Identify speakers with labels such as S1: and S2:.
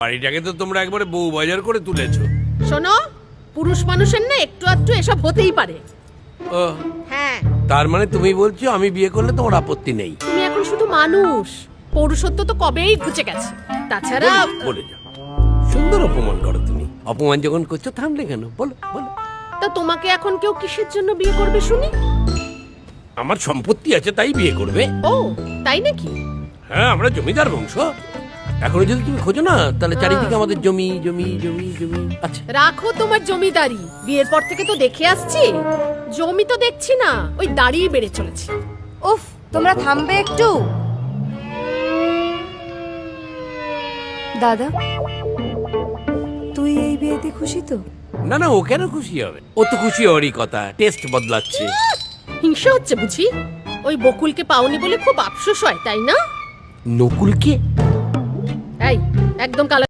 S1: বাড়িটাকে তো তোমরা একবারে বউ বাজার করে তুলেছো।
S2: শোনো, পুরুষ মানুষের না একটু আধটু এসব হতেই পারে।
S1: ও,
S2: হ্যাঁ,
S1: তার মানে তুমি বলছো আমি বিয়ে করলে তোমার আপত্তি নেই?
S2: তুমি এখন শুধু মানুষ, পৌরুষত্ব তো কবেই ঘুচে গেছে। তাছাড়া
S1: বলে যাও, সুন্দর অপমান করো তুমি। অপমান যখন করছো থামলে কেন? বলো বলো।
S2: তা তোমাকে এখন কেউ কিসের জন্য বিয়ে করবে শুনি?
S1: আমার সম্পত্তি আছে তাই বিয়ে করবে।
S2: ও তাই নাকি?
S1: হ্যাঁ, আমরা জমিদার বংশ। এখনো যদি তুমি খোঁজো না তাহলে চারিদিকে আমাদের জমি জমি জমি জমি। আচ্ছা
S2: রাখো তোমার জমিদারি, বিয়ের পর থেকে তো দেখে আসছি জমি তো দেখছি না, ওই দাঁড়িয়ে বেড়ে চলেছে।
S3: উফ, তোমরা থামবে একটু? দাদা, তুই এই বিয়েতে খুশি তো?
S1: না না, ও কেন খুশি হবে? ও তো খুশি হওয়ারই কথা, টেস্ট বদলাচ্ছে।
S2: হিংসা হচ্ছে বুঝি? ওই বকুলকে পাওনি বলে খুব আফসোস হয়, তাই না?
S1: নকুলকে?
S2: এই একদম কালা